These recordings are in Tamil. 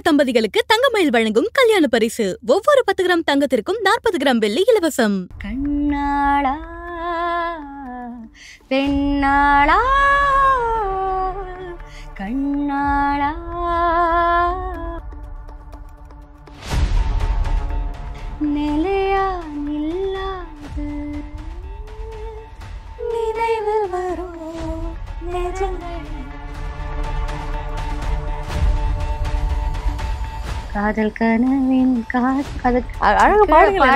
தம்பதிகளுக்கு தங்கமயில் வழங்கும் கல்யாண பரிசு. ஒவ்வொரு 10 கிராம் தங்கத்திற்கும் 40 கிராம் வெள்ளி இலவசம். கண்ணாளா பெண்ணாளா கண்ணாளா நிலையா நில்லாது நினைவில் வரும் நெஞ்சங்கள் காதல் கனவின் அழகா பாடுங்க.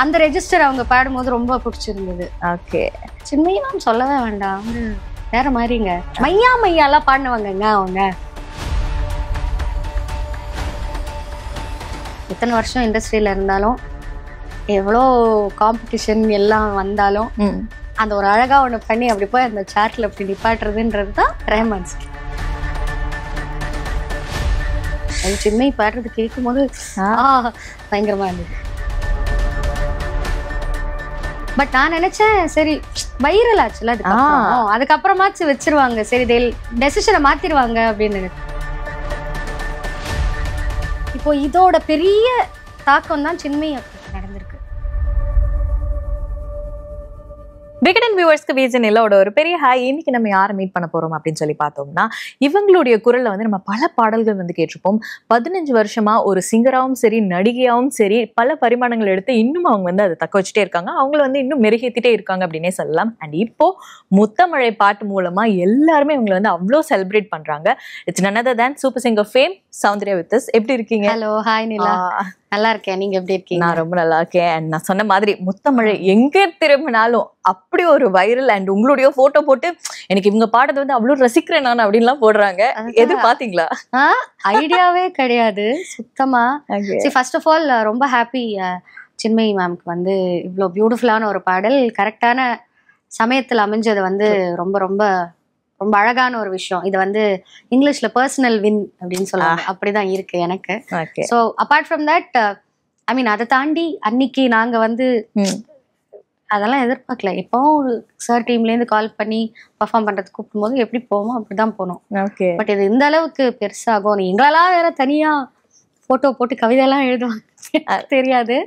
அந்த ரெஜிஸ்டர் அவங்க பாடும்போது ரொம்ப பிடிச்சிருந்தது. ஓகே, சின்மையா மேம் சொல்லவே வேண்டாம், வேற மாதிரிங்க. மையா மையாலாம் பாடினவங்க அவங்க. எத்தனை வருஷம் இண்டஸ்ட்ரியில இருந்தாலும், எவ்வளோ காம்படிஷன் எல்லாம் வந்தாலும், அந்த ஒரு அழகா ஒண்ணு பண்ணி அப்படி போய் அந்த சார்ட்ல அப்படி நிப்பாட்டுறதுன்றது தான் ரஹ்மான். சின்மை பாடுறது கேட்கும் போது பயங்கரமா இருந்தது. பட் நான் நினைச்சேன் சரி வைரல் ஆச்சுல, அதுக்கப்புறமாச்சு வச்சிருவாங்க, சரி டெசிஷனை மாத்திருவாங்க அப்படின்னு. இப்போ இதோட பெரிய தாக்கம் தான் சின்மை நடந்திருக்கு. விகடன் வியூவர்ஸ்க்கு விஜனிலோட ஒரு பெரிய ஹாய். இன்னைக்கு நம்ம யாரை மீட் பண்ண போறோம் அப்படின்னு சொல்லி பார்த்தோம்னா, இவங்களுடைய குரல்ல வந்து நம்ம பல பாடல்கள் வந்து கேட்டிருப்போம். 15 வருஷமா ஒரு சிங்கராகவும் சரி நடிகையாகவும் சரி பல பரிமாணங்கள் எடுத்து இன்னும் அவங்க வந்து அதை தக்க வச்சுட்டே இருக்காங்க. அவங்கள வந்து இன்னும் மெருகேத்திட்டே இருக்காங்க அப்படின்னே சொல்லலாம். அண்ட் இப்போ முத்தமழை பாட்டு மூலமா எல்லாருமே இவங்களை வந்து அவ்வளோ செலிப்ரேட் பண்றாங்க. It's none other than super singer fame Soundarya with us. எப்படி இருக்கீங்க? Hello, hi Nila. நல்லா இருக்கேன், நீங்க எப்படி இருக்கீங்க? நான் ரொம்ப நல்லா இருக்கேன். அண்ட் நான் சொன்ன மாதிரி முத்தமழை எங்க திரும்பினாலும் அப்படி ஒரு வைரல். அண்ட் உங்களுடைய போட்டோ போட்டு எனக்கு இவங்க பாடுறது வந்து அவ்வளவு ரசிக்கிறேன் நான் அப்படின்லாம் போடுறாங்க. எது பாத்தீங்களா? ஐடியாவே கிடையாது சுத்தமா. ஃபர்ஸ்ட் ஆஃப் ஆல் ரொம்ப ஹாப்பி சின்மயி மேம்க்கு வந்து இவ்வளோ பியூட்டிஃபுல்லான ஒரு பாடல் கரெக்டான சமயத்தில் அமைஞ்சது வந்து ரொம்ப ரொம்ப ரொம்ப அழகான ஒரு விஷயம். இது வந்து இங்கிலீஷ்ல பர்சனல் வின் அப்படின்னு சொல்லுவாங்க, அப்படிதான் இருக்கு எனக்கு. ஸோ அப்பார்ட் ஃப்ரம் தட், ஐ மீன் அதை தாண்டி அன்னைக்கு நாங்க வந்து அதெல்லாம் எதிர்பார்க்கல. இப்போ ஒரு சார் டீம்லேருந்து கால் பண்ணி பர்ஃபார்ம் பண்றதுக்கு கூப்பிடும்போது எப்படி போவோமோ அப்படிதான் போனோம். பட் இது இந்த அளவுக்கு பெருசாகும், எங்களெல்லாம் வேற தனியா போட்டோ போட்டு கவிதையெல்லாம் எழுதுவாங்க தெரியாது.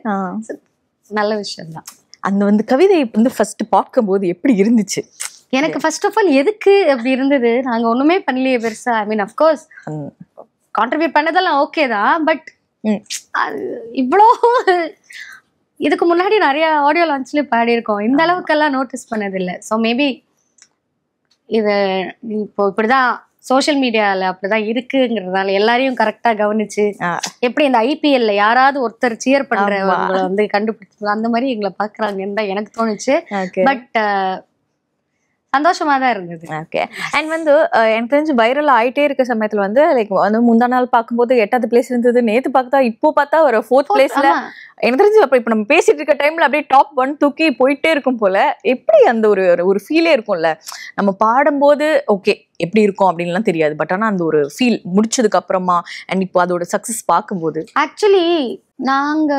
நல்ல விஷயம் தான். அந்த வந்து கவிதை வந்து ஃபர்ஸ்ட் பார்க்கும்போது எப்படி இருந்துச்சு? எனக்கு ஃபர்ஸ்ட் ஆஃப் ஆல் எதுக்கு அப்படி இருந்தது, நாங்க ஒண்ணுமே பண்ணலையே பெருசா. ஐ மீன் அஃப்கோர்ஸ் கான்ட்ரிபியூட் பண்ணதெல்லாம் ஓகே தான், பட் இவ்வளோ இதுக்கு முன்னாடி நிறைய ஆடியோ லான்ச்லயே பாடியிருக்கோம், இந்த அளவுக்கெல்லாம் நோட்டீஸ் பண்ணதில்லை. ஸோ மேபி இது இப்போ இப்படிதான் சோஷியல் மீடியால அப்படிதான் இருக்குங்கிறதுனால எல்லாரையும் கரெக்டா கவனிச்சு, எப்படி இந்த ஐபிஎல்ல யாராவது ஒருத்தர் சியர் பண்றவங்களை வந்து கண்டுபிடிச்சு அந்த மாதிரி எங்களை பாக்குறாங்கன்னு தான் எனக்கு தோணுச்சு. பட் சந்தோஷமா தான் இருந்தது. ஓகே. அண்ட் வந்து எனக்கு தெரிஞ்சு வைரல் ஆயிட்டே இருக்க சமயத்துல வந்து லைக் வந்து முந்தா நாள் பார்க்கும்போது 8வது பிளேஸ் இருந்தது, நேத்து பார்த்தா இப்போ பார்த்தா ஒரு 4th பிளேஸ்ல. எனக்கு தெரிஞ்சு அப்ப இப்ப நம்ம பேசிட்டு இருக்க டைம்ல அப்படியே டாப் 1 தூக்கி போயிட்டே இருக்கும் போல. எப்படி அந்த ஒரு ஃபீலே இருக்கும்ல, நம்ம பாடும்போது ஓகே எப்படி இருக்கும் அப்படின்லாம் தெரியாது, பட் ஆனா அந்த ஒரு ஃபீல் முடிச்சதுக்கு அப்புறமா அண்ட் இப்போ அதோட சக்சஸ் பார்க்கும்போது. ஆக்சுவலி நாங்க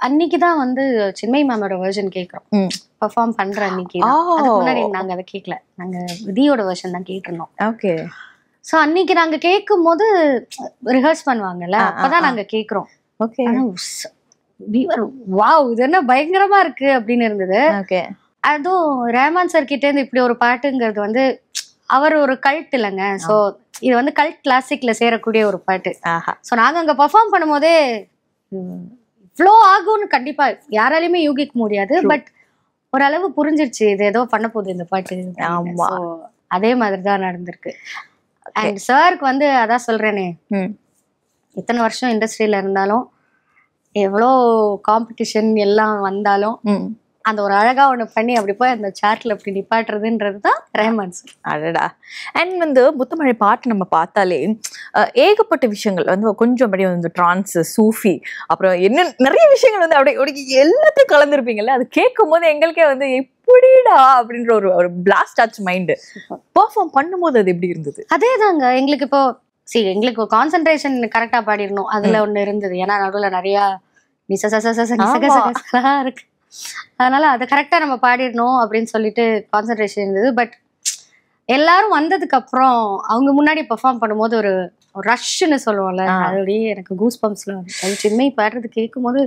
அன்னைக்குதான் வந்து சின்மயி மேமோட வெர்ஷன் கேட்கிறோம், பெர்ஃபார்ம் பண்ற அன்னைக்கு. முன்னாடி நாங்க அதை கேட்கல, நாங்க விதியோட வெர்ஷன் தான் கேட்டிருந்தோம். ஓகே. சோ அன்னைக்கு நாங்க கேட்கும் போது ரிஹர்ஸ் பண்ணுவாங்கல்ல, அப்பதான் நாங்க கேட்கிறோம். ஓகே. வாவ், இது என்ன பயங்கரமா இருக்கு அப்படின்னு இருந்தது. ஓகே. அதுவும் ரஹ்மான் சார் கிட்ட இருந்து இப்படி ஒரு பாட்டுங்கிறது வந்து அவர் ஒரு கல்ட் இல்லைங்க. ஸோ இது வந்து கல்ட் கிளாசிக்ல சேரக்கூடிய ஒரு பாட்டு. ஸோ நாங்க அங்க பெர்ஃபார்ம் பண்ணும் போதே இவ்வளோ ஆகும்னு கண்டிப்பா யாராலையுமே யூகிக்க முடியாது, பட் ஓரளவு புரிஞ்சிருச்சு இது ஏதோ பண்ண போகுது இந்த பாட்டு. அதே மாதிரிதான் நடந்திருக்கு. அண்ட் சாருக்கு வந்து அதான் சொல்றேனே, எத்தனை வருஷம் இண்டஸ்ட்ரியில இருந்தாலும், எவ்வளோ காம்படிஷன் எல்லாம் வந்தாலும், அந்த ஒரு அழகா ஒண்ணு பண்ணி அப்படி போய் அந்த சார்ட்ல அப்படி நிப்பாட்டுறதுன்றது தான் ரஹ்மான் சார். அடடா. அண்ட் வந்து முத்தமழை பாட்டு நம்ம பார்த்தாலே ஏகப்பட்ட விஷயங்கள் வந்து கொஞ்சம் அப்படியே வந்து டிரான்ஸ், சூஃபி, அப்புறம் என்ன நிறைய விஷயங்கள் வந்து அப்படியே எல்லாத்தையும் கலந்துருப்பீங்கல்ல. அது கேட்கும் போது எங்களுக்கே வந்து எப்படிடா அப்படின்ற ஒரு பிளாஸ்ட் ஆச்சு மைண்டு. பெர்ஃபார்ம் பண்ணும்போது அது எப்படி இருந்தது? அதே தாங்க எங்களுக்கு. இப்போ எங்களுக்கு கான்சென்ட்ரேஷன் கரெக்டா பாடிடணும் அதுல ஒண்ணு இருந்தது. ஏன்னா நடுவில் நிறைய இருக்கு, அதனால அதை கரெக்டா நம்ம பாடிடணும் அப்படின்னு சொல்லிட்டு கான்சென்ட்ரேஷன் இருந்தது. பட் எல்லாரும் வந்ததுக்கு அப்புறம் அவங்க முன்னாடி பெர்ஃபார்ம் பண்ணும்போது ஒரு ஒரு ரஷ்ன்னு சொல்லுவோம்ல, அது அப்படியே எனக்கு கூஸ் பம்ப்ஸ்ல அது சின்மை பாடுறது கேட்கும் போது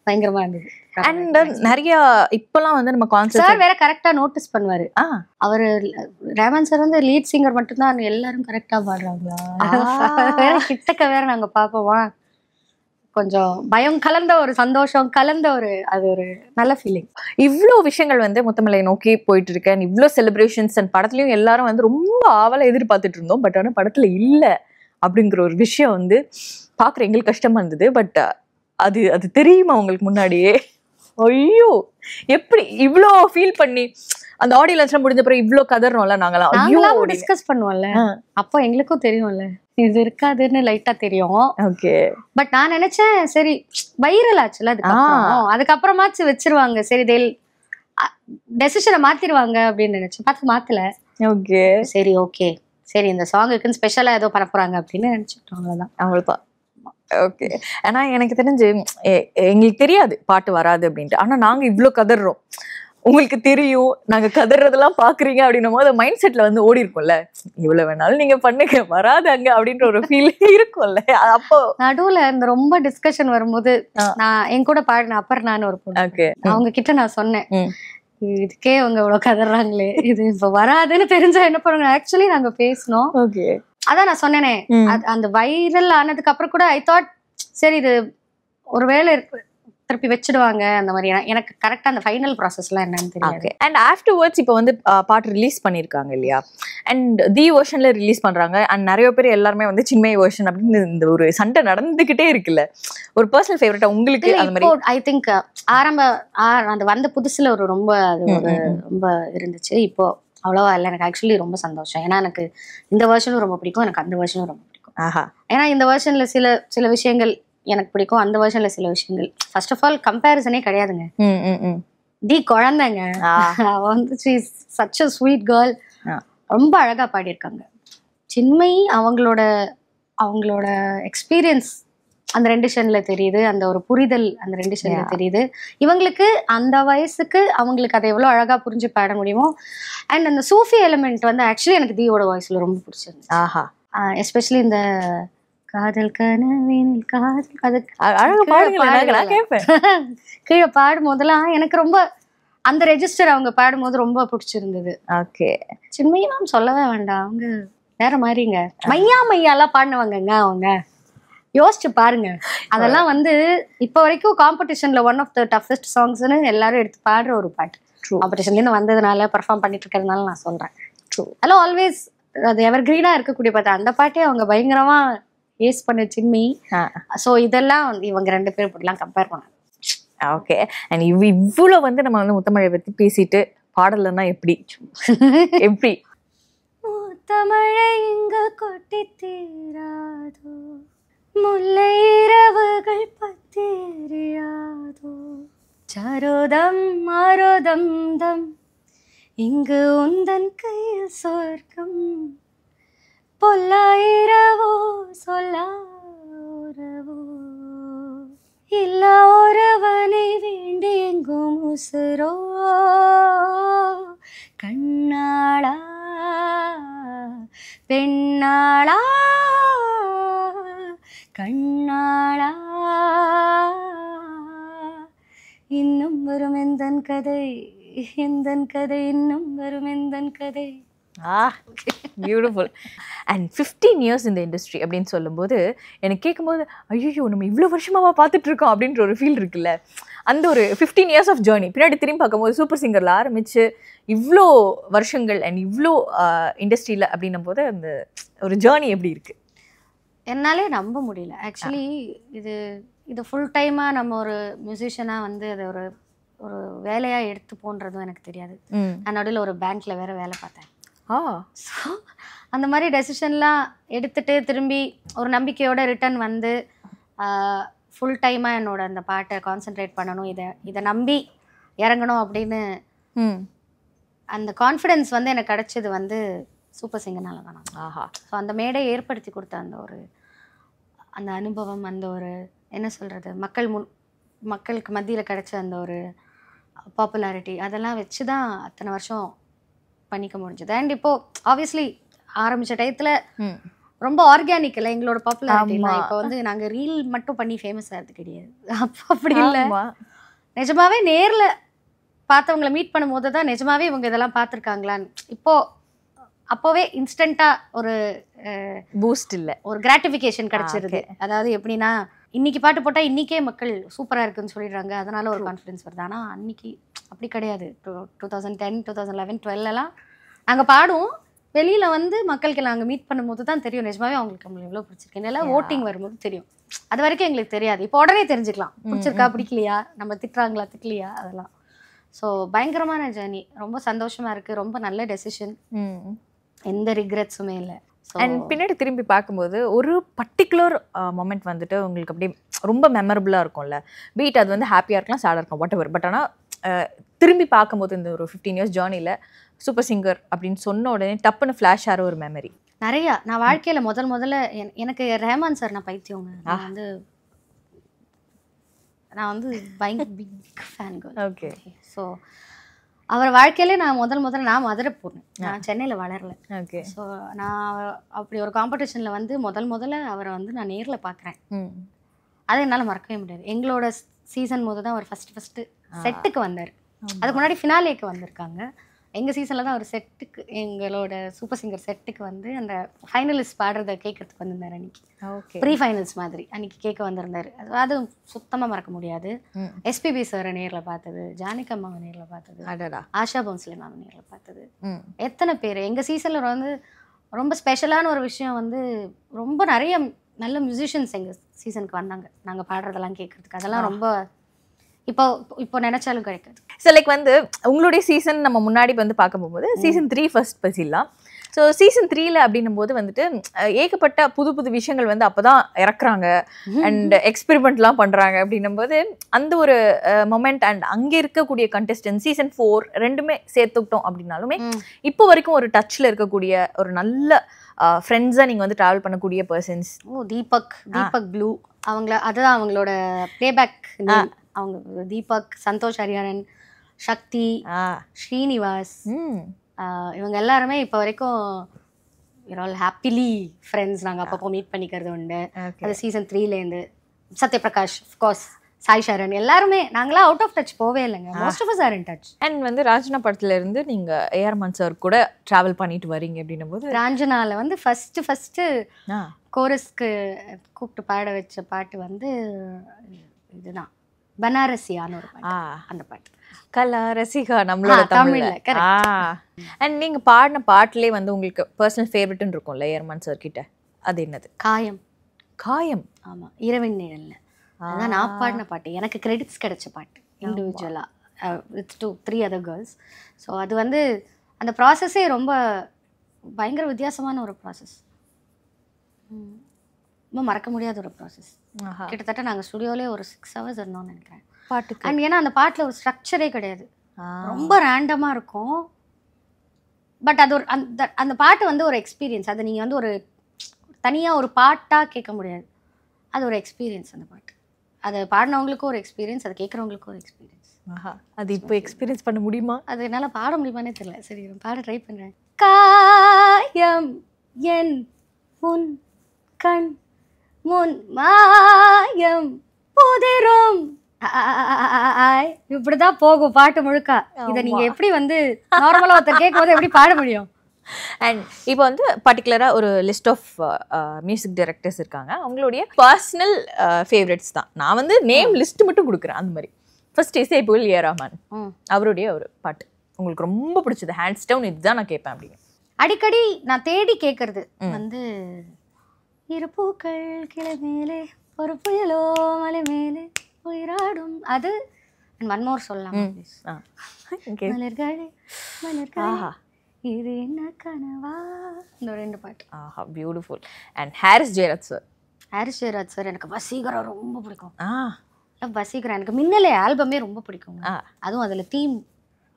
பயங்கரமா இருந்தது. அண்ட் நிறைய இப்பெல்லாம் வந்து நம்ம கான்செப்ட் சார் வேற கரெக்டா நோட்டீஸ் பண்ணுவாரு. அவரு ரேமன் சார் வந்து லீட் சிங்கர் மட்டும்தான் எல்லாரும் கரெக்டா பாடுறாங்களா, வேற கிட்டக்க வேற நாங்க பாப்போமா, கொஞ்சம் பயம் கலந்த ஒரு சந்தோஷம் கலந்த ஒரு அது ஒரு நல்ல ஃபீலிங். இவ்வளோ விஷயங்கள் வந்து முத்தமலை நோக்கி போயிட்டு இருக்கேன், இவ்வளோ செலிப்ரேஷன்ஸ் அண்ட் படத்துலயும் எல்லாரும் வந்து ரொம்ப ஆவலை எதிர்பார்த்துட்டு இருந்தோம். பட் ஆனால் படத்துல இல்லை அப்படிங்கிற ஒரு விஷயம் வந்து பார்க்குற எங்களுக்கு கஷ்டமா இருந்தது. பட் அது அது தெரியுமா உங்களுக்கு முன்னாடியே? ஐயோ எப்படி இவ்வளோ ஃபீல் பண்ணி அந்த ஆடியோ லான்ச்ல முடிஞ்ச பிறகு இவ்வளோ கதறோம்ல நாங்களாம் டிஸ்கஸ் பண்ணுவோம்ல, அப்போ எங்களுக்கும் தெரியும்ல இது இருக்காதுன்னு லைட்டா தெரியும். ஓகே. பட் நான் நினைச்சேன் சரி வைரல் ஆச்சுல அதுக்கப்புறமாச்சு வச்சிருவாங்க, சரி டெசிஷனை மாத்திருவாங்க அப்படின்னு நினைச்சேன். பார்த்து மாத்தல. ஓகே சரி ஓகே சரி இந்த சாங்குக்குன்னு ஸ்பெஷலா ஏதோ பண்ண போறாங்க அப்படின்னு நினைச்சிட்டோம். அவ்வளவுதான் அவ்வளோதான். ஓகே. ஆனா எனக்கு தெரிஞ்சு எங்களுக்கு தெரியாது பாட்டு வராது அப்படின்ட்டு. ஆனா நாங்க இவ்வளோ கதறோம், உங்களுக்கு தெரியும் நாங்க கதறதெல்லாம் பாக்குறீங்க அப்படின்னும் போது மைண்ட் செட்ல வந்து ஓடி இருக்கும்ல, இவ்வளவு வேணாலும் நீங்க பண்ணுங்க வராது அங்க அப்படின்ற ஒரு ஃபீல் இருக்கும்ல. அப்போ நடுவுல இந்த ரொம்ப டிஸ்கஷன் வரும்போது நான் என் கூட பாடின அப்பர்னான்னு ஒரு பொண்ணு, அவங்க கிட்ட நான் சொன்னேன் இதுக்கே அவங்க இவ்வளவு கதறாங்களே, இது இப்ப வராதுன்னு தெரிஞ்சா என்ன பண்ணுங்க. ஆக்சுவலி நாங்க பேசணும். ஓகே. அதான் நான் சொன்னேனே, அந்த வைரல் ஆனதுக்கு அப்புறம் கூட ஐ தாட் சரி இது ஒரு வேலை திருப்பி வச்சிடுவாங்க அந்த மாதிரி. எனக்கு கரெக்டா அந்த ஃபைனல் ப்ராசஸ்லாம் என்னன்னு தெரியாது. அண்ட் ஆஃப்டர்வர்ட்ஸ் இப்போ வந்து பாட்டு ரிலீஸ் பண்ணியிருக்காங்க இல்லையா, அண்ட் தி வெர்ஷன்ல ரிலீஸ் பண்றாங்க. அண்ட் நிறைய பேர் எல்லாருமே வந்து சின்மை வெர்ஷன் அப்படின்னு இந்த ஒரு சண்டை நடந்துகிட்டே இருக்குல்ல. ஒரு பர்சனல் ஃபேவரட்டா உங்களுக்கு அந்த மாதிரி? ஐ திங்க் அந்த வந்த புதுசுல ஒரு ரொம்ப அது ஒரு ரொம்ப இருந்துச்சு. இப்போ அவ்வளவா இல்லை. எனக்கு ஆக்சுவலி ரொம்ப சந்தோஷம். ஏன்னா எனக்கு இந்த வெர்ஷனும் ரொம்ப பிடிக்கும், எனக்கு அந்த வெர்ஷனும் ரொம்ப பிடிக்கும். ஏன்னா இந்த வெர்ஷன்ல சில விஷயங்கள் எனக்கு பிடிக்கும், அந்த வெர்ஷன்ல சில விஷயங்கள். ஃபர்ஸ்ட் ஆஃப் ஆல் கம்பேரிசனே கிடையாதுங்க. தி குழந்தைங்க அவ வந்து சச் அ ஸ்வீட் கேர்ள், ரொம்ப அழகா பாடியிருக்காங்க. சின்மை அவங்களோட எக்ஸ்பீரியன்ஸ் அந்த ரெண்டிஷன்ல தெரியுது, அந்த ஒரு புரிதல் அந்த ரெண்டிஷன்ல தெரியுது. இவங்களுக்கு அந்த வயசுக்கு அவங்களுக்கு அதை எவ்வளவு அழகா புரிஞ்சு பாட முடியுமோ. அண்ட் அந்த சூஃபி எலிமெண்ட் வந்து ஆக்சுவலி எனக்கு தீயோட வாய்ஸ்ல ரொம்ப பிடிச்சிருந்துச்சு. எஸ்பெஷலி இந்த காதல் கனவினில் காதல் கீழே பாடும் போதெல்லாம் எனக்கு ரொம்ப அந்த ரெஜிஸ்டர் அவங்க பாடும்போது ரொம்ப பிடிச்சிருந்தது. ஓகே. சின்மையை மேம் சொல்லவே வேண்டாம், அவங்க வேற மாதிரிங்க. மையாலாம் பாடினவங்கங்க அவங்க, யோசிச்சு பாருங்க. அதெல்லாம் வந்து இப்போ வரைக்கும் காம்படிஷன்ல ஒன் ஆஃப் த டஃபஸ்ட் சாங்ஸ்னு எல்லாரும் எடுத்து பாடுற ஒரு பாட்டு. காம்படிஷன்லேருந்து வந்ததுனால பெர்ஃபார்ம் பண்ணிட்டு இருக்கிறதுனால நான் சொல்றேன். அதெல்லாம் ஆல்வேஸ் அது எவர் கிரீனா இருக்கக்கூடிய பாட்டு. அந்த பாட்டே அவங்க பயங்கரமா ஏஸ் பண்ண சின்மை. ஸோ இதெல்லாம் வந்து இவங்க ரெண்டு பேரும் இப்படிலாம் கம்பேர் பண்ணாங்க. ஓகே. அண்ட் இவ்வளோ வந்து நம்ம வந்து முத்தமழை பத்தி பேசிட்டு பாடலன்னா எப்படி எப்படி முத்தமழை இங்க கொட்டி தீராதோ, முல்லை இரவுகள் பத்தேறியாதோ, சரோதம் மாரோதம் தம் இங்கு உந்தன் கையில் சொர்க்கம், பொல்லாயிரவோ சொல்லாரவோ, இல்லா ஒருவனை வேண்டி எங்கும் உசுரோ, கண்ணாளா பெண்ணாளா கண்ணாளா, இன்னும் வரும் எந்தன் கதை எந்தன் கதை, இன்னும் வரும் எந்தன் கதை. பியூட்டிஃபுல். அண்ட் 15 years இந்த இண்டஸ்ட்ரி அப்படின்னு சொல்லும்போது எனக்கு கேட்கும்போது ஐயோ நம்ம இவ்வளோ வருஷமாவா பார்த்துட்டு இருக்கோம் அப்படின்ற ஒரு ஃபீல் இருக்குல்ல. அந்த ஒரு 15 years ஆஃப் ஜேர்னி பின்னாடி திரும்பி பார்க்கும்போது சூப்பர் சிங்கரில் ஆரம்பிச்சு இவ்வளோ வருஷங்கள் அண்ட் இவ்வளோ இண்டஸ்ட்ரியில் அப்படின்னும் போது அந்த ஒரு ஜேர்னி எப்படி இருக்கு? என்னாலே நம்ப முடியல ஆக்சுவலி. இது ஃபுல் டைமாக நம்ம ஒரு மியூசிஷியனாக வந்து அதை ஒரு வேலையாக எடுத்து போன்றதும் எனக்கு தெரியாது. நான் நடுவில் ஒரு பேங்க்ல வேற வேலை பார்த்தேன். ஸோ அந்த மாதிரி டெசிஷன்லாம் எடுத்துட்டு திரும்பி ஒரு நம்பிக்கையோட ரிட்டர்ன் வந்து ஃபுல் டைமாக என்னோட அந்த பாட்டை கான்சென்ட்ரேட் பண்ணணும், இதை நம்பி இறங்கணும் அப்படின்னு அந்த கான்ஃபிடென்ஸ் வந்து எனக்கு கிடைச்சது வந்து சூப்பர் சிங்கர்னால தான். ஸோ அந்த மேடை ஏற்படுத்தி கொடுத்த அந்த அனுபவம், அந்த ஒரு என்ன சொல்கிறது, மக்களுக்கு மத்தியில் கிடைச்ச அந்த ஒரு பாப்புலாரிட்டி, அதெல்லாம் வச்சு தான் அத்தனை வருஷம் பண்ணிக்க முடிஞ்சது. அண்ட் இப்போது ஆப்வியஸ்லி ஆரம்பித்த டயத்தில் ரொம்ப ஆர்கானிக் இல்ல எங்களோட பாப்புலாரிட்டி. இப்போ வந்து நாங்க ரீல் மட்டும் பண்ணி ஃபேமஸ் ஆகிறது கிடையாது. அப்போ அப்படி இல்லை, நிஜமாவே நேர்ல பார்த்தவங்களை மீட் பண்ணும்போது தான் நிஜமாவே இவங்க இதெல்லாம் பார்த்துருக்காங்களான்னு இப்போ அப்போவே இன்ஸ்டண்டா ஒரு பூஸ்ட் இல்லை, ஒரு கிராட்டிஃபிகேஷன் கிடைச்சிருது. அதாவது எப்படின்னா இன்னைக்கு பாட்டு போட்டால் இன்னைக்கே மக்கள் சூப்பராக இருக்குன்னு சொல்லிடுறாங்க, அதனால ஒரு கான்ஃபிடன்ஸ் வருது. ஆனால் அன்னைக்கு அப்படி கிடையாது. 2010, 2011, 12 நாங்கள் பாடுவோம், வெளியில வந்து மக்களுக்கு நாங்கள் மீட் பண்ணும்போது தான் தெரியும் நிஜமாவே அவங்களுக்கு நம்மளுக்கு எவ்வளோ பிடிச்சிருக்கு. எல்லாம் ஓட்டிங் வரும்போது தெரியும். அது வரைக்கும் எங்களுக்கு தெரியாது. இப்போ உடனே தெரிஞ்சுக்கலாம் பிடிச்சிருக்கா பிடிக்கலையா, நம்ம திட்டுறாங்களா திட்டலையா, அதெல்லாம். ஸோ பயங்கரமான ஜேர்னி, ரொம்ப சந்தோஷமா இருக்கு, ரொம்ப நல்ல டெசிஷன், எந்த ரிக்ரெட்ஸுமே இல்லை. அண்ட் பின்னாடி திரும்பி பார்க்கும்போது ஒரு பர்டிகுலர் மொமெண்ட் வந்துட்டு உங்களுக்கு அப்படியே ரொம்ப மெமரபுளாக இருக்கும்ல. பீட் அது வந்து ஹாப்பியாக இருக்கலாம், சேடாக இருக்கும், வாட் எவர். பட் ஆனால் திரும்பி பார்க்கும்போது இந்த ஒரு 15 years ஜேர்னியில் சூப்பர் சிங்கர் அப்படின்னு சொன்ன உடனே டப்புன்னு ஃப்ளாஷ் ஆகிற ஒரு மெமரி நிறையா. நான் வாழ்க்கையில் முதல்ல எனக்கு ரஹ்மான் சார் நான் பைத்தியங்க. நான் வந்து பயங்கர பிக் ஃபேன். ஓகே. ஸோ அவர் வாழ்க்கையிலே நான் முதல்ல நான் மதுரை போனேன், நான் சென்னையில் வளரல. ஓகே. ஸோ நான் அப்படி ஒரு காம்படிஷனில் வந்து முதல்ல அவரை வந்து நான் நேரில் பார்க்குறேன். அதை என்னால் மறக்கவே முடியாது. எங்களோட சீசன் போது தான் அவர் ஃபஸ்ட்டு செட்டுக்கு வந்தார். அதுக்கு முன்னாடி ஃபினாலேக்கு வந்திருக்காங்க. எங்கள் சீசனில் தான் அவர் செட்டுக்கு, எங்களோட சூப்பர் சிங்கர் செட்டுக்கு வந்து அந்த ஃபைனலிஸ்ட் பாடுறதை கேட்கறதுக்கு வந்திருந்தார் அன்றைக்கி. ஓகே. ப்ரீ ஃபைனல்ஸ் மாதிரி அன்றைக்கி கேட்க வந்திருந்தார். அது சுத்தமாக மறக்க முடியாது. எஸ்பிபி சாரை நேரில் பார்த்தது, ஜானகி அம்மாவை நேரில் பார்த்தது, ஆஷா போன்ஸ்லே மேம் நேரில் பார்த்தது, எத்தனை பேர். எங்கள் சீசனில் வந்து ரொம்ப ஸ்பெஷலான ஒரு விஷயம் வந்து ரொம்ப நிறைய நல்ல மியூசிஷியன்ஸ் எங்கள் சீசனுக்கு வந்தாங்க நாங்கள் பாடுறதெல்லாம் கேட்குறதுக்கு. அதெல்லாம் ரொம்ப இப்போ நினைச்சாலும் கிடைக்காது. ஸோ லைக் வந்து உங்களுடைய சீசன் நம்ம முன்னாடி வந்து பார்க்க போகும்போது சீசன் 3 ஃபர்ஸ்ட் பேசிடலாம். ஸோ சீசன் 3ல அப்படின்னும் போது வந்துட்டு ஏகப்பட்ட புது விஷயங்கள் வந்து அப்போதான் இறக்குறாங்க அண்ட் எக்ஸ்பெரிமெண்ட்லாம் பண்ணுறாங்க. அப்படின்னும் போது அந்த ஒரு மொமெண்ட் அண்ட் அங்கே இருக்கக்கூடிய கண்டெஸ்டன்ட் சீசன் 4 ரெண்டுமே சேர்த்துக்கிட்டோம் அப்படின்னாலுமே இப்போ வரைக்கும் ஒரு டச்சில் இருக்கக்கூடிய ஒரு நல்ல ஃப்ரெண்ட்ஸாக நீங்கள் வந்து ட்ராவல் பண்ணக்கூடிய பர்சன்ஸ். தீபக் ப்ளூ அவங்கள, அதுதான் அவங்களோட பிளேபேக். அவங்க தீபக், சந்தோஷ் ஹரிஹரன், சக்தி, ஸ்ரீனிவாஸ், இவங்க எல்லாருமே இப்போ வரைக்கும் ஆல் ஹாப்பிலி ஃப்ரெண்ட்ஸ். நாங்கள் அப்பப்போ மீட் பண்ணிக்கிறது உண்டு. அது சீசன் 3லேருந்து சத்யபிரகாஷ், அஃப்கோர்ஸ் சாய் சரண், எல்லாருமே நாங்களாம் அவுட் ஆஃப் டச் போவே இல்லைங்க. Most of us are in touch. And வந்து ராஜனா படத்துல இருந்து நீங்கள் ஏஆர் ரஹ்மான் சார் கூட ட்ராவல் பண்ணிட்டு வரீங்க அப்படின்னும் போது ராஞ்சனாவில் வந்து ஃபஸ்ட்டு கோரஸ்க்கு கூப்பிட்டு பாட வச்ச பாட்டு வந்து இதுதான், பனாரசியான ஒரு பாட்டு. அந்த பாட்டு கலா ரசிகா நம்மளோட தமிழ்ல. அண்ட் நீங்க பாடின பாட்டுலயே வந்து உங்களுக்கு பர்சனல் ஃபேவரட்னு இருக்கும்ல ஏஆர் ரஹ்மான் சார் கிட்ட, அது என்னது? காயம். ஆமா, இரவின் நிழல்ல. அதான் நான் பாடின பாட்டு, எனக்கு கிரெடிட்ஸ் கிடைச்ச பாட்டு இண்டிவிஜுவலா வித் 2-3 அதர் கேர்ள்ஸ். ஸோ அது வந்து அந்த ப்ராசஸே ரொம்ப பயங்கர வித்தியாசமான ஒரு ப்ராசஸ், ரொம்ப மறக்க முடியாத ஒரு ப்ராசஸ். கிட்டத்தட்ட நாங்கள் ஸ்டுடியோலே ஒரு 6 hours இருந்தோம்னு நினைக்கிறேன் பாட்டுக்கு. அண்ட் ஏன்னா அந்த பாட்டில் ஒரு ஸ்ட்ரக்சரே கிடையாது, ரொம்ப ரேண்டமாக இருக்கும். பட் அது ஒரு அந்த பாட்டு வந்து ஒரு எக்ஸ்பீரியன்ஸ். அதை நீங்கள் வந்து ஒரு தனியாக ஒரு பாட்டாக கேட்க முடியாது. அது ஒரு எக்ஸ்பீரியன்ஸ். அந்த பாட்டு அதை பாடினவங்களுக்கும் ஒரு எக்ஸ்பீரியன்ஸ், அதை கேட்குறவங்களுக்கும் ஒரு எக்ஸ்பீரியன்ஸ். அது இப்போ எக்ஸ்பீரியன்ஸ் பண்ண முடியுமா? அது என்னால் பாட முடியுமானே தெரியல. சரி, நான் பாட ட்ரை பண்ணுறேன். காயம் என் முன் கண் முன் மாயம் புதிரும், இப்படிதான் போகும் பாட்டு முழுக்க. இதை நீங்க எப்படி வந்து நார்மலா ஒருத்தர் கேட்கும் போது எப்படி பாட முடியும்? அண்ட் இப்போ வந்து பர்டிகுலராக ஒரு லிஸ்ட் ஆஃப் மியூசிக் டைரக்டர்ஸ் இருக்காங்க, அவங்களுடைய பர்சனல் ஃபேவரட்ஸ் தான். நான் வந்து நேம் லிஸ்ட் மட்டும் கொடுக்குறேன். அந்த மாதிரி ஃபர்ஸ்ட் இசைப்புகழ் ஏஆர் ரஹ்மான், அவருடைய ஒரு பாட்டு உங்களுக்கு ரொம்ப பிடிச்சது, ஹேண்ட்ஸ் டவுன் இதுதான் நான் கேட்பேன் அப்படின்னு. அடிக்கடி நான் தேடி கேட்கறது வந்து இரு பூக்கள் கிளை மேலே ஒரு புயலோ மலை மேலே உயிராடும், அது மன்மோர் சொல்லலாம். மலர்களே மலர்களே இது என்ன கனவா, இந்த 2 பாட்டு. Beautiful. And Harris Jayaraj sir எனக்கு வசீகரம் ரொம்ப பிடிக்கும். வசீகரம் எனக்கு மின்னலே ஆல்பமே ரொம்ப பிடிக்கும். அதுவும் அதில் தீம்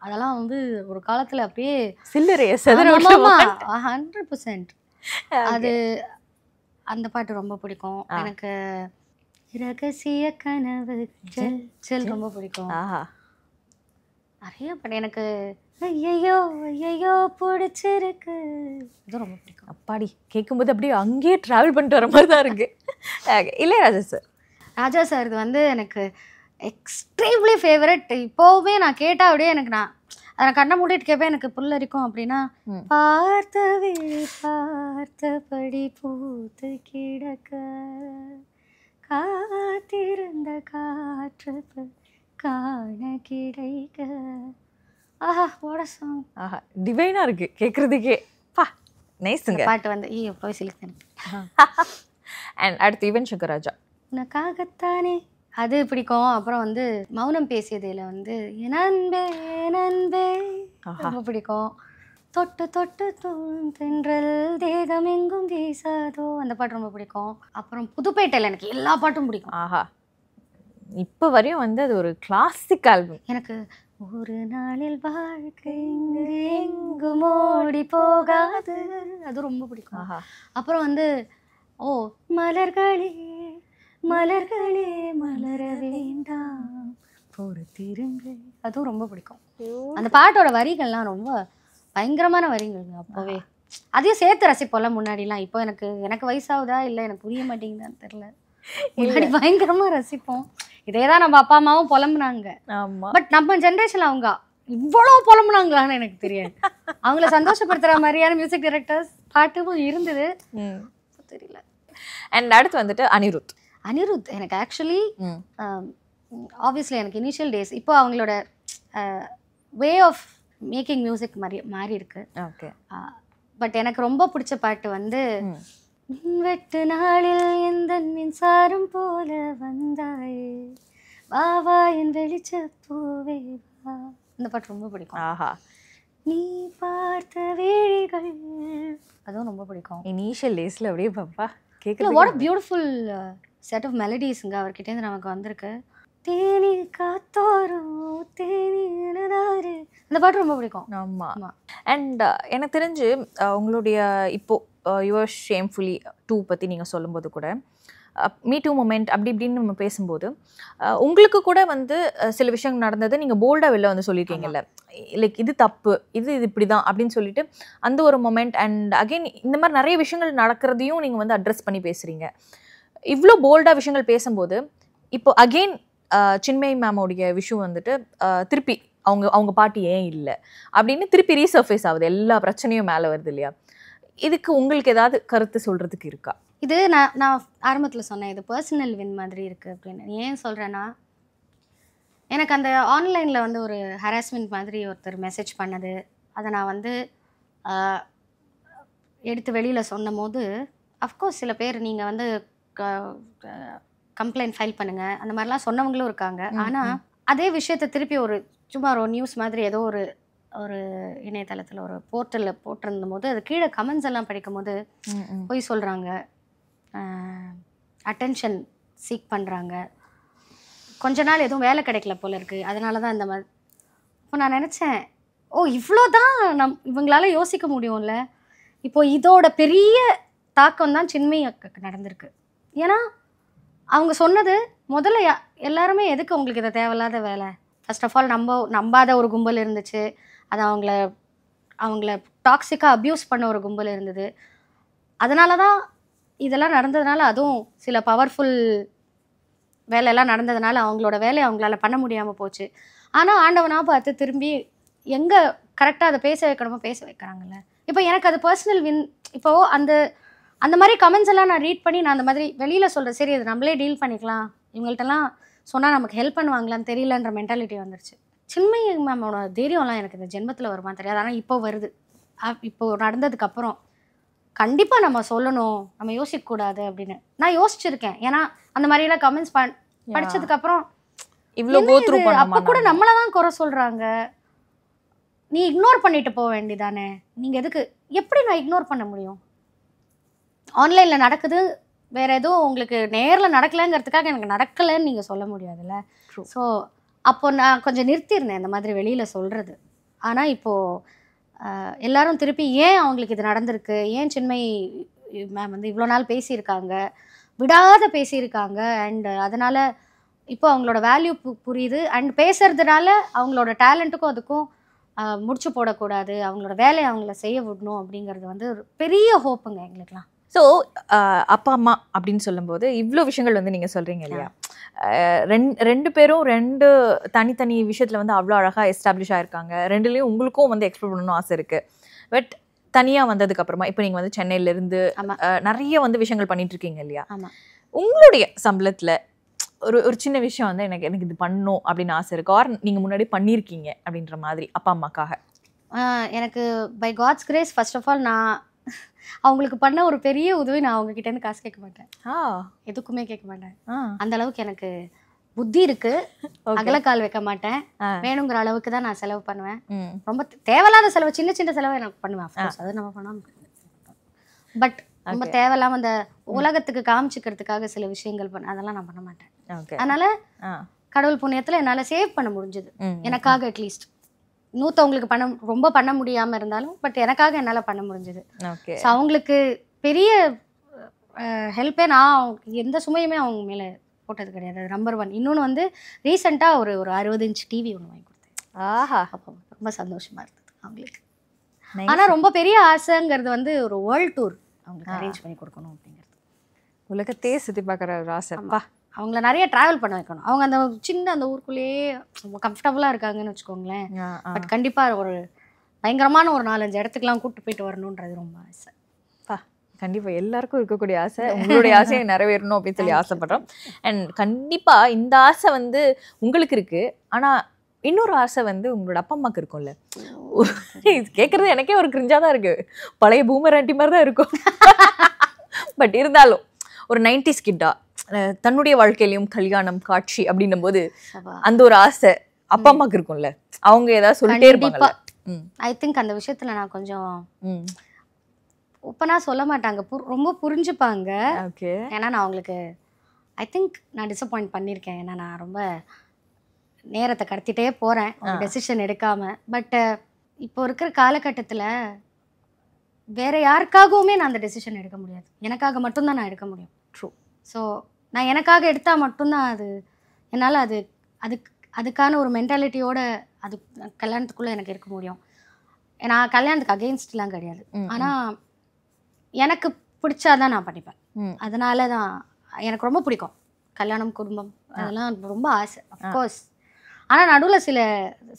அதெல்லாம் வந்து ஒரு காலத்தில் அப்படியே சில்லறைய 100%. அது அந்த பாட்டு ரொம்ப பிடிக்கும் எனக்கு. ரகசிய கனவு செல் ரொம்ப பிடிக்கும். நிறைய பாட்டு எனக்கு ஐயையோ ஐயையோ பிடிச்சிருக்கு, இது ரொம்ப பிடிக்கும். அப்பாடி கேட்கும்போது அப்படியே அங்கேயே ட்ராவல் பண்ணிட்டு வர மாதிரி தான் இருக்கு. இளையராஜா சார். ராஜா சார் இது வந்து எனக்கு எக்ஸ்ட்ரீம்லி ஃபேவரட். இப்போவுமே நான் கேட்டால் அப்படியே எனக்கு அதை கண்ணை மூடிட்டு கேட்பேன், எனக்கு புல்லரிக்கும். அப்படின்னா பார்த்தவே பார்த்தபடி பூத்து கிடக்க காத்திருந்த காற்று காண கிடைக்க. ஆஹா வாட் a song. ஆஹா டிவைனா இருக்கு கேட்கறதுக்கே. பா நைஸ்ங்க பாட்டு வந்து போய் சிலித்தேன். அண்ட் அடுத்து யுவன் சங்கர் ராஜா. உனக்காகத்தானே அது பிடிக்கும். அப்புறம் வந்து மௌனம் பேசியதில் வந்து என் அன்பே என் அன்பே ரொம்ப பிடிக்கும். தொட்டு தொட்டு தென்றல் தேகம் எங்கும் வீசாதோ அந்த பாட்டு ரொம்ப பிடிக்கும். அப்புறம் புதுப்பேட்டையில் எனக்கு எல்லா பாட்டும் பிடிக்கும். ஆஹா இப்போ வரையும் வந்து அது ஒரு கிளாசிக் ஆல்பம். எனக்கு ஒரு நாளில் வாழ்க்கை எங்கும் ஓடி போகாது அது ரொம்ப பிடிக்கும். ஆஹா அப்புறம் வந்து மலர்களே மலர்களே மலர வேண்டாம் பொறுத்திருங்கள் அதுவும் ரொம்ப பிடிக்கும். அந்த பாட்டோட வரிகள்லாம் ரொம்ப பயங்கரமான வரிகள். அப்போவே அதையும் சேர்த்து ரசிப்போம்ல முன்னாடிலாம். இப்போ எனக்கு வயசாகுதா இல்லை எனக்கு புரிய மாட்டேங்குதான்னு தெரியல. முன்னாடி பயங்கரமா ரசிப்போம். இதே தான் நம்ம அப்பா அம்மாவும் புலம்புனாங்க. பட் நம்ம ஜென்ரேஷன்ல அவங்க இவ்வளவு புலம்புனாங்களான்னு எனக்கு தெரியாது. அவங்கள சந்தோஷப்படுத்துற மாதிரியான மியூசிக் டைரக்டர்ஸ் பாட்டும் இருந்தது, தெரியல. அண்ட் அடுத்து வந்துட்டு அனிருத் எனக்கு ஆக்சுவலி ஆப்வியஸ்லி எனக்கு இனிஷியல் டேஸ் இப்போ அவங்களோட வே ஆஃப் மேக்கிங் மியூசிக் மாறி இருக்கு. ஓகே பட் எனக்கு ரொம்ப பிடிச்ச பாட்டு வந்து வெட்டு நாளில் எந்த மின்சாரம் போல வந்தாயே வா என் வெளிச்ச பூவே வா அந்த பாட்டு ரொம்ப பிடிக்கும். ஆஹா நீ பார்த்த வேளைகள் அதுவும் ரொம்ப பிடிக்கும். இனிஷியல் டேஸ்ல அப்படியே பாப்பா கேட்கல வாட் பியூட்டிஃபுல் செட் ஆஃப் மெலடிஸ்ங்க அவர்கிட்டேருந்து நமக்கு வந்திருக்கு. தேனி காத்தோரும் தேனி எழுதாரு அந்த பாட்டு ரொம்ப பிடிக்கும். ஆமாம். அண்ட் எனக்கு தெரிஞ்சு உங்களுடைய இப்போ யுவர் ஷேம்ஃபுல்லி 2 பற்றி நீங்கள் சொல்லும்போது கூட மீ டூ மூமெண்ட் அப்படி இப்படின்னு நம்ம பேசும்போது உங்களுக்கு கூட வந்து சில விஷயங்கள் நடந்தது நீங்கள் போல்டாக வெளில வந்து சொல்லியிருக்கீங்கல்ல, லைக் இது தப்பு இது இப்படி தான் அப்படின்னு சொல்லிட்டு அந்த ஒரு மொமெண்ட். அண்ட் அகெயின் இந்த மாதிரி நிறைய விஷயங்கள் நடக்கிறதையும் நீங்கள் வந்து அட்ரஸ் பண்ணி பேசுகிறீங்க. இவ்வளோ போல்டாக விஷயங்கள் பேசும்போது இப்போ அகெயின் சின்மயி மேமோடைய விஷயம் வந்துட்டு திருப்பி அவங்க பாட்டு ஏன் இல்லை அப்படின்னு திருப்பி ரீசர்ஃபேஸ் ஆகுது, எல்லா பிரச்சனையும் மேலே வருது இல்லையா? இதுக்கு உங்களுக்கு ஏதாவது கருத்து சொல்கிறதுக்கு இருக்கா? இது நான் ஆரம்பத்தில் சொன்னேன், இது பர்சனல் வின் மாதிரி இருக்குது அப்படின்னு. ஏன் சொல்கிறேன்னா, எனக்கு அந்த ஆன்லைனில் வந்து ஒரு ஹராஸ்மெண்ட் மாதிரி ஒருத்தர் மெசேஜ் பண்ணது, அதை நான் வந்து எடுத்து வெளியில் சொன்னும் போது அஃப்கோர்ஸ் சில பேர் நீங்கள் வந்து கம்ப்ளைண்ட் ஃபைல் பண்ணுங்கள் அந்த மாதிரிலாம் சொன்னவங்களும் இருக்காங்க. ஆனால் அதே விஷயத்தை திருப்பி சும்மா ஒரு நியூஸ் மாதிரி ஏதோ ஒரு இணையதளத்தில் ஒரு போர்ட்டலில் போட்டிருந்த போது அது கீழே கமெண்ட்ஸ் எல்லாம் படிக்கும் போது போய் சொல்கிறாங்க, அட்டென்ஷன் சீக் பண்ணுறாங்க, கொஞ்ச நாள் எதுவும் வேலை கிடைக்கல போல இருக்குது, அதனால தான் இந்த மாதிரி. இப்போ நான் நினச்சேன், இவ்வளோ தான் இவங்களால யோசிக்க முடியும்ல. இப்போது இதோட பெரிய தாக்கம் தான் சின்மயி நடந்திருக்கு. ஏன்னா அவங்க சொன்னது முதல்ல எல்லாருமே எதுக்கு உங்களுக்கு இதை தேவையில்லாத வேலை, ஃபர்ஸ்ட் ஆஃப் ஆல் நம்பாத ஒரு கும்பல் இருந்துச்சு, அது அவங்கள டாக்ஸிக்காக அப்யூஸ் பண்ண ஒரு கும்பல் இருந்தது. அதனால தான் இதெல்லாம் நடந்ததுனால, அதுவும் சில பவர்ஃபுல் வேலையெல்லாம் நடந்ததுனால அவங்களோட வேலையை அவங்களால பண்ண முடியாமல் போச்சு. ஆனால் ஆண்டவனாக பார்த்து திரும்பி எங்கே கரெக்டாக அதை பேச வைக்கணுமோ பேச வைக்கிறாங்கல்ல. இப்போ எனக்கு அது பர்சனல் வின். இப்போது அந்த மாதிரி கமெண்ட்ஸ் எல்லாம் நான் ரீட் பண்ணி நான் அந்த மாதிரி வெளியில் சொல்கிறேன், சரி அது நம்மளே டீல் பண்ணிக்கலாம், இவங்கள்ட்டலாம் சொன்னால் நமக்கு ஹெல்ப் பண்ணுவாங்களான்னு தெரியலன்ற மென்டாலிட்டி வந்துருச்சு. சின்மயி மேமோட தைரியம்லாம் எனக்கு இந்த ஜென்மத்தில் வருமா தெரியாது, ஆனால் இப்போ வருது. இப்போ நடந்ததுக்கப்புறம் கண்டிப்பாக நம்ம சொல்லணும், நம்ம யோசிக்கக்கூடாது அப்படின்னு நான் யோசிச்சிருக்கேன். ஏன்னா அந்த மாதிரிலாம் கமெண்ட்ஸ் படித்ததுக்கப்புறம் இவ்வளோ அப்போ கூட நம்மளை தான் குறை சொல்கிறாங்க, நீ இக்னோர் பண்ணிட்டு போக வேண்டியதானே, நீங்கள் எதுக்கு, எப்படி நான் இக்னோர் பண்ண முடியும்? ஆன்லைனில் நடக்குது, வேறு எதுவும் உங்களுக்கு நேரில் நடக்கலைங்கிறதுக்காக எனக்கு நடக்கலைன்னு நீங்கள் சொல்ல முடியாதுல்ல. ஸோ அப்போ நான் கொஞ்சம் நிறுத்தியிருந்தேன் இந்த மாதிரி வெளியில் சொல்கிறது. ஆனால் இப்போது எல்லாரும் திருப்பி ஏன் அவங்களுக்கு இது நடந்திருக்கு, ஏன் சின்மயி மேம் வந்து இவ்வளோ நாள் பேசியிருக்காங்க, விடாத பேசியிருக்காங்க, அண்ட் அதனால் இப்போ அவங்களோட வேல்யூ புரியுது. அண்ட் பேசுறதுனால அவங்களோட டேலண்ட்டுக்கும் அதுக்கும் முடிச்சு போடக்கூடாது, அவங்களோட வேலையை அவங்கள செய்ய விடணும் அப்படிங்கிறது வந்து ஒரு பெரிய ஹோப்புங்க எங்களுக்குலாம். ஸோ அப்பா அம்மா அப்படின்னு சொல்லும்போது இவ்வளோ விஷயங்கள் வந்து நீங்கள் சொல்கிறீங்க இல்லையா, ரெண்டு பேரும் ரெண்டு தனித்தனி விஷயத்தில் வந்து அவ்வளோ அழகாக எஸ்டாப்ளிஷ் ஆகிருக்காங்க. ரெண்டுலேயும் உங்களுக்கும் வந்து எக்ஸ்ப்ளோர் பண்ணணும்னு ஆசை இருக்குது. பட் தனியாக வந்ததுக்கு அப்புறமா இப்போ நீங்கள் வந்து சென்னையிலேருந்து நிறைய வந்து விஷயங்கள் பண்ணிட்டு இருக்கீங்க இல்லையா, உங்களுடைய சம்பளத்தில் ஒரு சின்ன விஷயம் வந்து எனக்கு இது பண்ணணும் அப்படின்னு ஆசை இருக்கு, ஆர் நீங்கள் முன்னாடி பண்ணியிருக்கீங்க அப்படின்ற மாதிரி அப்பா அம்மாக்காக? எனக்கு by god's grace first of all நான் அவங்களுக்கு பண்ண ஒரு பெரிய உதவி, நான் அவங்க கிட்டேருந்து காசு கேட்க மாட்டேன், எதுக்குமே கேட்க மாட்டேன். அந்த அளவுக்கு எனக்கு புத்தி இருக்கு, அகலக்கால் வைக்க மாட்டேன், வேணுங்கிற அளவுக்கு தான் நான் செலவு பண்ணுவேன். ரொம்ப தேவையில்லாத செலவு, சின்ன சின்ன செலவு எனக்கு பண்ணுவேன், அது நம்ம பண்ணாம. பட் ரொம்ப தேவையில்லாம அந்த உலகத்துக்கு காமிச்சுக்கிறதுக்காக சில விஷயங்கள் அதெல்லாம் நான் பண்ண மாட்டேன். அதனால கடவுள் புண்ணியத்துல என்னால சேவ் பண்ண முடிஞ்சது எனக்காக. அட்லீஸ்ட் இன்னொருத்தவங்களுக்கு ரொம்ப பண்ண முடியாம இருந்தாலும் பட் எனக்காக என்னால பண்ண முடிஞ்சது. அவங்களுக்கு பெரிய ஹெல்ப்பே நான் எந்த சுமையுமே அவங்க மேல போட்டது கிடையாது. நம்பர் 1. இன்னொன்று வந்து ரீசெண்டா ஒரு 60 இன்ச் டிவி ஒன்று வாங்கி கொடுத்தேன். அப்போ ரொம்ப சந்தோஷமா இருந்தது அவங்களுக்கு. ஆனா ரொம்ப பெரிய ஆசைங்கிறது வந்து ஒரு வேர்ல்ட் டூர் அவங்களுக்கு அரேஞ்ச் பண்ணி கொடுக்கணும் அப்படிங்கிறது. உலகத்தையே சுற்றி பார்க்குற ஒரு ஆசைப்பா. அவங்கள நிறைய ட்ராவல் பண்ண வைக்கணும். அவங்க அந்த சின்ன அந்த ஊருக்குள்ளேயே ரொம்ப கம்ஃபர்டபுளாக இருக்காங்கன்னு வச்சுக்கோங்களேன். பட் கண்டிப்பாக ஒரு பயங்கரமான ஒரு 4-5 இடத்துக்குலாம் கூப்பிட்டு போயிட்டு வரணுன்றது ரொம்ப ஆசை. கண்டிப்பாக எல்லாருக்கும் இருக்கக்கூடிய ஆசை, உங்களுடைய ஆசையை நிறைவேறணும் அப்படின்னு சொல்லி ஆசைப்படுறோம். அண்ட் கண்டிப்பாக இந்த ஆசை வந்து உங்களுக்கு இருக்கு. ஆனால் இன்னொரு ஆசை வந்து உங்களோட அப்பா அம்மாவுக்கு இருக்கும்ல. இது கேட்குறது எனக்கே ஒரு கிரிஞ்சாக தான் இருக்கு, பழைய பூமர் ஆண்டி மாதிரி தான் இருக்கும். பட் இருந்தாலும் ஒரு 90s கிட்டா தன்னுடைய வாழ்க்கையிலையும் கல்யாணம் காட்சி அப்படின்னும் போது அந்த ஒரு ஆசை அப்பா அம்மாவுக்கு இருக்கும்ல, அவங்க ஏதாவது சொல்லிட்டே இருப்பாங்க. ஐ திங்க் அந்த விஷயத்துல நான் கொஞ்சம் ஓப்பனா சொல்ல மாட்டாங்க, ரொம்ப புரிஞ்சுப்பாங்க. ஏன்னா நான் அவங்களுக்கு ஐ திங்க் நான் டிசப்பாயிண்ட் பண்ணியிருக்கேன். ஏன்னா நான் ரொம்ப நேரத்தை கடத்திட்டே போறேன் டெசிஷன் எடுக்காம. பட் இப்போ இருக்கிற காலகட்டத்தில் வேற யாருக்காகவுமே நான் அந்த டெசிஷன் எடுக்க முடியாது, எனக்காக மட்டும்தான் நான் எடுக்க முடியும். ட்ரூ. ஸோ நான் எனக்காக எடுத்தால் மட்டும்தான் அது என்னால் அதுக்கான ஒரு மென்டாலிட்டியோட அது கல்யாணத்துக்குள்ளே எனக்கு இருக்க முடியும். நான் கல்யாணத்துக்கு அகெயின்ஸ்ட்லாம் கிடையாது, ஆனால் எனக்கு பிடிச்சாதான் நான் பண்ணிப்பேன். அதனால தான் எனக்கு ரொம்ப பிடிக்கும் கல்யாணம், குடும்பம், அதெல்லாம் ரொம்ப ஆசை அஃப்கோர்ஸ். ஆனால் நடுவில்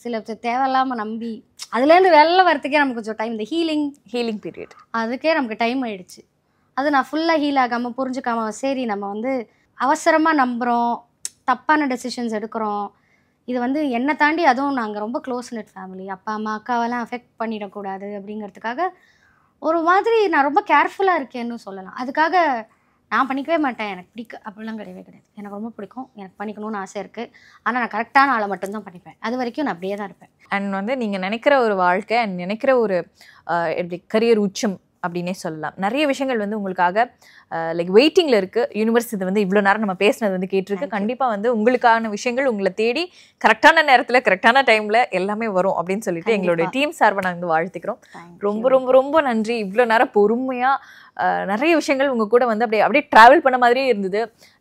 சில தேவையில்லாமல் நம்பி அதுலேருந்து வெளில வரத்துக்கே நமக்கு கொஞ்சம் டைம், இந்த ஹீலிங் பீரியட் அதுக்கே நமக்கு டைம் ஆயிடுச்சு. அது நான் ஃபுல்லாக ஹீல் ஆகாமல் புரிஞ்சுக்காம சரி நம்ம வந்து அவசரமாக நம்புகிறோம், தப்பான டெசிஷன்ஸ் எடுக்கிறோம். இது வந்து என்னை தாண்டி, அதுவும் நாங்கள் ரொம்ப க்ளோஸ் நெட் ஃபேமிலி, அப்பா அம்மா அக்காவெல்லாம் அஃபெக்ட் பண்ணிடக்கூடாது அப்படிங்கிறதுக்காக ஒரு மாதிரி நான் ரொம்ப கேர்ஃபுல்லாக இருக்கேன்னு சொல்லலாம். அதுக்காக நான் பண்ணிக்கவே மாட்டேன், எனக்கு அப்படிலாம் கிடையவே கிடையாது. எனக்கு ரொம்ப பிடிக்கும், எனக்கு பண்ணிக்கணும்னு ஆசை இருக்குது. ஆனால் நான் கரெக்டான ஆளை மட்டும்தான் பண்ணிப்பேன். அது வரைக்கும் நான் அப்படியே தான் இருப்பேன். அண்ட் வந்து நீங்கள் நினைக்கிற ஒரு வாழ்க்கை அண்ட் நினைக்கிற ஒரு எப்படி கரியர் உச்சம் அப்படின்னே சொல்லலாம். நிறைய விஷயங்கள் வந்து உங்களுக்காக லைக் வெயிட்டிங்கில் இருக்குது. யூனிவர்ஸ் இது வந்து இவ்வளோ நேரம் நம்ம பேசினது வந்து கேட்டிருக்கு. கண்டிப்பாக வந்து உங்களுக்கான விஷயங்கள் உங்களை தேடி கரெக்டான நேரத்தில் கரெக்டான டைமில் எல்லாமே வரும் அப்படின்னு சொல்லிட்டு எங்களுடைய டீம் சார்பாக நாங்கள் வந்து வாழ்த்துக்கிறோம். ரொம்ப ரொம்ப ரொம்ப நன்றி. இவ்வளோ நேரம் பொறுமையாக நிறைய விஷயங்கள் உங்கள் கூட வந்து அப்படியே ட்ராவல் பண்ண மாதிரியே இருந்தது.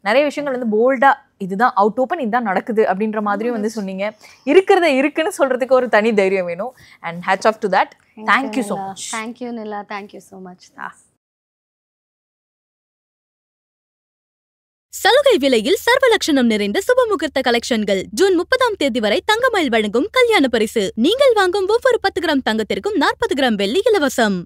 நிறைய விஷயங்கள் வந்து போல்டாக இதுதான் அவுட் ஓப்பன், இதுதான் நடக்குது அப்படின்ற மாதிரியும் வந்து சொன்னீங்க. இருக்கிறத இருக்குன்னு சொல்கிறதுக்கு ஒரு தனி தைரியம் வேணும். And hats off to that. Thank you so much. Thank you Nila, thank you so much. சலுகை விலையில் சர்வலட்சணம் நிறைந்த சுபமுகூர்த்த கலெக்ஷன்கள். ஜூன் 30ஆம் தேதி வரை தங்கமயில் வழங்கும் கல்யாண பரிசு. நீங்கள் வாங்கும் ஒவ்வொரு 10 கிராம் தங்கத்திற்கும் 40 கிராம் வெள்ளி இலவசம்.